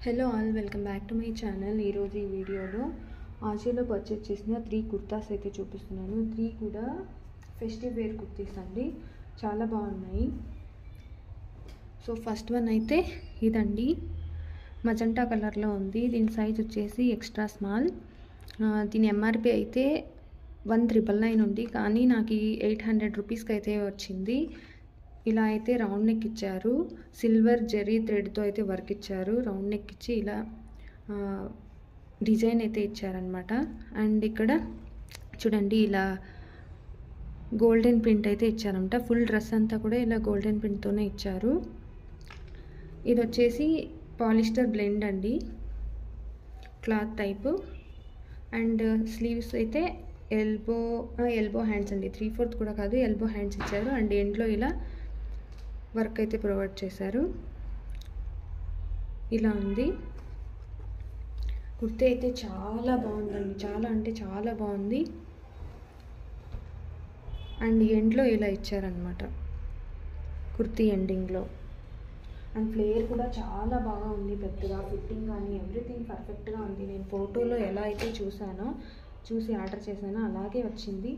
Hello all, welcome back to my channel. ఈరోజు ఈ వీడియోలో ఆశీలో పర్చేజ్ చేసిన 3 కుర్తాస్ అయితే చూపిస్తున్నాను. 3 కూడా ఫెస్టివ్ వేర్ కుర్తీస్ అండి, చాలా బాగున్నాయి. సో ఫస్ట్ వన్ అయితే ఇదండి, మజంటా కలర్లో ఉంది. దీని సైజ్ వచ్చేసి ఎక్స్ట్రా స్మాల్. దీని ఎంఆర్పి అయితే 1999 ఉంది, కానీ నాకు 800 రూపీస్కి అయితే వచ్చింది. ఇలా అయితే రౌండ్ నెక్ ఇచ్చారు, సిల్వర్ జెరీ థ్రెడ్తో అయితే వర్క్ ఇచ్చారు. రౌండ్ నెక్ ఇచ్చి ఇలా డిజైన్ అయితే ఇచ్చారనమాట. అండ్ ఇక్కడ చూడండి, ఇలా గోల్డెన్ ప్రింట్ అయితే ఇచ్చారనమాట. ఫుల్ డ్రెస్ అంతా కూడా ఇలా గోల్డెన్ ప్రింట్తోనే ఇచ్చారు. ఇది వచ్చేసి పాలిస్టర్ బ్లెండ్ అండి, క్లాత్ టైపు. అండ్ స్లీవ్స్ అయితే ఎల్బో హ్యాండ్స్ అండి, 3/4 కూడా కాదు, ఎల్బో హ్యాండ్స్ ఇచ్చారు. అండ్ ఎండ్లో ఇలా వర్క్ అయితే ప్రొవైడ్ చేశారు. ఇలా ఉంది కుర్తీ అయితే, చాలా బాగుందండి, చాలా అంటే చాలా బాగుంది. అండ్ ఎండ్లో ఇలా ఇచ్చారనమాట, కుర్తీ ఎండింగ్లో. అండ్ ఫ్లేర్ కూడా చాలా బాగా ఉంది, పెద్దగా ఫిట్టింగ్ కానీ ఎవ్రీథింగ్ పర్ఫెక్ట్గా ఉంది. నేను ఫోటోలో ఎలా అయితే చూసి ఆర్డర్ చేశానో అలాగే వచ్చింది.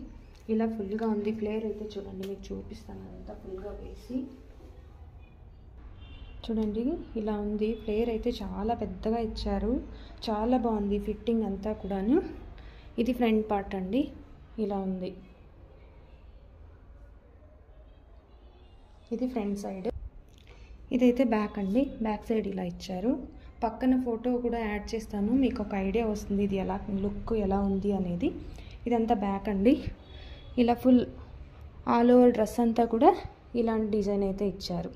ఇలా ఫుల్గా ఉంది. ఫ్లేర్ అయితే చూడండి, మీకు చూపిస్తాను అంతా ఫుల్గా వేసి. చూడండి ఇలా ఉంది. ఫ్లేర్ అయితే చాలా పెద్దగా ఇచ్చారు, చాలా బాగుంది ఫిట్టింగ్ అంతా కూడాను. ఇది ఫ్రంట్ పార్ట్ అండి, ఇలా ఉంది. ఇది ఫ్రంట్ సైడ్. ఇదైతే బ్యాక్ అండి, బ్యాక్ సైడ్ ఇలా ఇచ్చారు. పక్కన ఫోటో కూడా యాడ్ చేస్తాను, మీకు ఒక ఐడియా వస్తుంది ఇది ఎలా లుక్ ఎలా ఉంది అనేది. ఇదంతా బ్యాక్ అండి. ఇలా ఫుల్ ఆల్ ఓవర్ డ్రెస్ అంతా కూడా ఇలాంటి డిజైన్ అయితే ఇచ్చారు.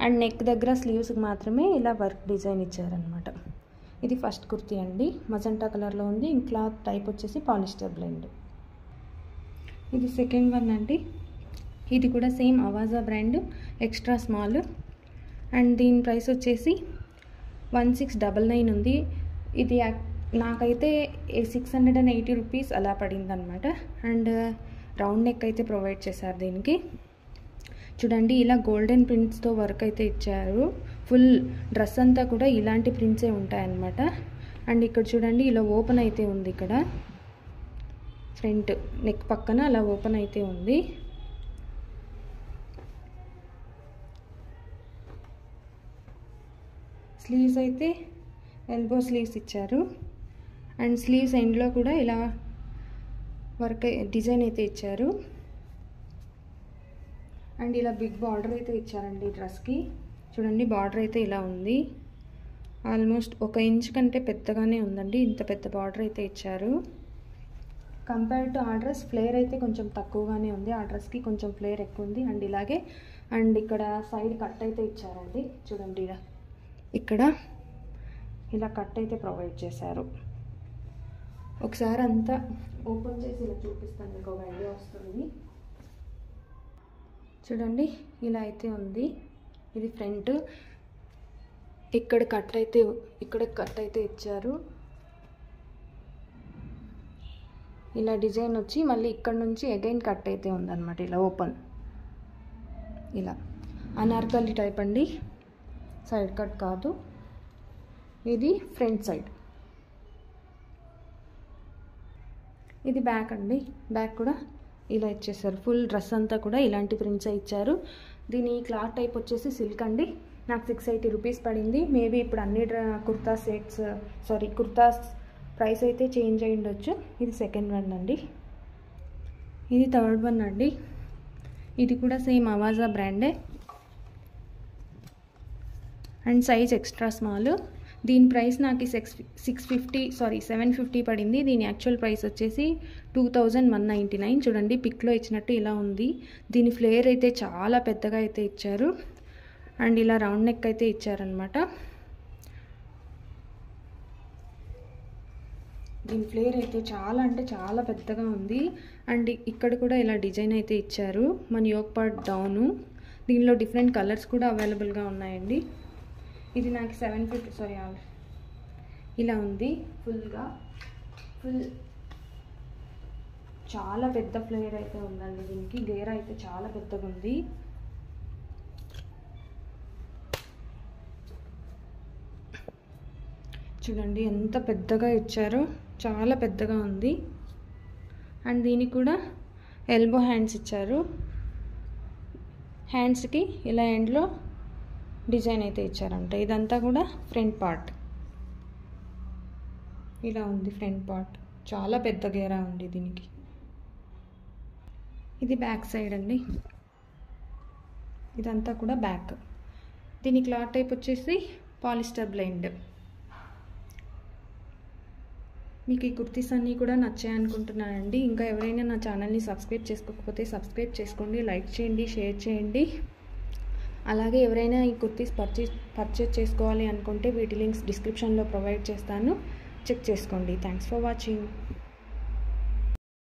అండ్ నెక్ దగ్గర స్లీవ్స్కి మాత్రమే ఇలా వర్క్ డిజైన్ ఇచ్చారనమాట. ఇది ఫస్ట్ కుర్తీ అండి, మజంటా కలర్లో ఉంది. క్లాత్ టైప్ వచ్చేసి పాలిస్టర్ బ్లెండ్. ఇది సెకండ్ వన్ అండి. ఇది కూడా same Avaasa brand, extra small. And దీని ప్రైస్ వచ్చేసి 1699 ఉంది. ఇది నాకైతే 680 రూపీస్ అలా పడింది అనమాట. అండ్ రౌండ్ నెక్ అయితే ప్రొవైడ్ చేశారు దీనికి. చూడండి, ఇలా గోల్డెన్ ప్రింట్స్తో వర్క్ అయితే ఇచ్చారు. ఫుల్ డ్రెస్ అంతా కూడా ఇలాంటి ప్రింట్సే ఉంటాయన్నమాట. అండ్ ఇక్కడ చూడండి, ఇలా ఓపెన్ అయితే ఉంది. ఇక్కడ ఫ్రంట్ నెక్ పక్కన అలా ఓపెన్ అయితే ఉంది. స్లీవ్స్ అయితే ఎల్బో స్లీవ్స్ ఇచ్చారు. అండ్ స్లీవ్స్ ఎండ్లో కూడా ఇలా వర్క్ డిజైన్ అయితే ఇచ్చారు. అండ్ ఇలా బిగ్ బార్డర్ అయితే ఇచ్చారండి డ్రెస్కి. చూడండి, బార్డర్ అయితే ఇలా ఉంది, ఆల్మోస్ట్ 1 ఇంచ్ కంటే పెద్దగానే ఉందండి. ఇంత పెద్ద బార్డర్ అయితే ఇచ్చారు. కంపేర్ టు ఆ డ్రెస్ ఫ్లేర్ అయితే కొంచెం తక్కువగానే ఉంది, ఆ డ్రెస్కి కొంచెం ఫ్లేర్ ఎక్కువ ఉంది. అండ్ ఇలాగే అండ్ ఇక్కడ సైడ్ కట్ అయితే ఇచ్చారండి. చూడండి, ఇక్కడ ఇలా కట్ అయితే ప్రొవైడ్ చేశారు. ఒకసారి అంతా ఓపెన్ చేసి ఇలా చూపిస్తాను, మీకు ఒక ఐడియా వస్తుంది. చూడండి, ఇలా అయితే ఉంది. ఇది ఫ్రంట్. ఇక్కడ కట్ అయితే ఇచ్చారు. ఇలా డిజైన్ వచ్చి మళ్ళీ ఇక్కడ నుంచి అగైన్ కట్ అయితే ఉందన్నమాట. ఇలా ఓపెన్, ఇలా అనార్కలి టైప్ అండి, సైడ్ కట్ కాదు. ఇది ఫ్రంట్ సైడ్. ఇది బ్యాక్ అండి, బ్యాక్ కూడా ఇలా ఇచ్చేసారు. ఫుల్ డ్రెస్ అంతా కూడా ఇలాంటి ప్రింట్స్ ఇచ్చారు. దీని క్లాత్ టైప్ వచ్చేసి సిల్క్ అండి. నాకు 680 రూపీస్ పడింది. మేబీ ఇప్పుడు అన్ని కుర్తాస్ ప్రైస్ అయితే చేంజ్ అయ్యి ఉండొచ్చు. ఇది సెకండ్ వన్ అండి. ఇది థర్డ్ వన్ అండి. ఇది కూడా సేమ్ అవాజా బ్రాండే అండ్ సైజ్ ఎక్స్ట్రా స్మాల్. దీని ప్రైస్ నాకు 750 పడింది. దీని యాక్చువల్ ప్రైస్ వచ్చేసి 2199. చూడండి, పిక్లో ఇచ్చినట్టు ఇలా ఉంది. దీని ఫ్లేర్ అయితే చాలా పెద్దగా అయితే ఇచ్చారు. అండ్ ఇలా రౌండ్ నెక్ అయితే ఇచ్చారనమాట. దీని ఫ్లేర్ అయితే చాలా అంటే చాలా పెద్దగా ఉంది. అండ్ ఇక్కడ కూడా ఇలా డిజైన్ అయితే ఇచ్చారు. మన యోక్ పార్ట్ డౌను. దీనిలో డిఫరెంట్ కలర్స్ కూడా అవైలబుల్గా ఉన్నాయండి. ఇది నాకు 750 ఇలా ఉంది. ఫుల్ చాలా పెద్ద ఫ్లేర్ అయితే ఉందండి. దీనికి గేర్ అయితే చాలా పెద్దగా ఉంది. చూడండి ఎంత పెద్దగా ఇచ్చారో, చాలా పెద్దగా ఉంది. అండ్ దీనికి కూడా ఎల్బో హ్యాండ్స్ ఇచ్చారు. హ్యాండ్స్కి ఇలా ఎండ్లో డిజైన్ అయితే ఇచ్చారంట. ఇదంతా కూడా ఫ్రంట్ పార్ట్. ఇలా ఉంది ఫ్రంట్ పార్ట్. చాలా పెద్ద గేరా ఉంది దీనికి. ఇది బ్యాక్ సైడ్ అండి. ఇదంతా కూడా బ్యాక్. దీని క్లాత్ టైప్ వచ్చేసి పాలిస్టర్ బ్లెండ్. మీకు ఈ కుర్తీస్ అన్నీ కూడా నచ్చాయి అనుకుంటున్నానండి. ఇంకా ఎవరైనా నా ఛానల్ని సబ్స్క్రైబ్ చేసుకోకపోతే సబ్స్క్రైబ్ చేసుకోండి, లైక్ చేయండి, షేర్ చేయండి. అలాగే ఎవరైనా ఈ కుర్తీస్ పర్చేస్ చేసుకోవాలి అనుకుంటే వీటి లింక్స్ డిస్క్రిప్షన్లో ప్రొవైడ్ చేస్తాను, చెక్ చేసుకోండి. Thanks for watching.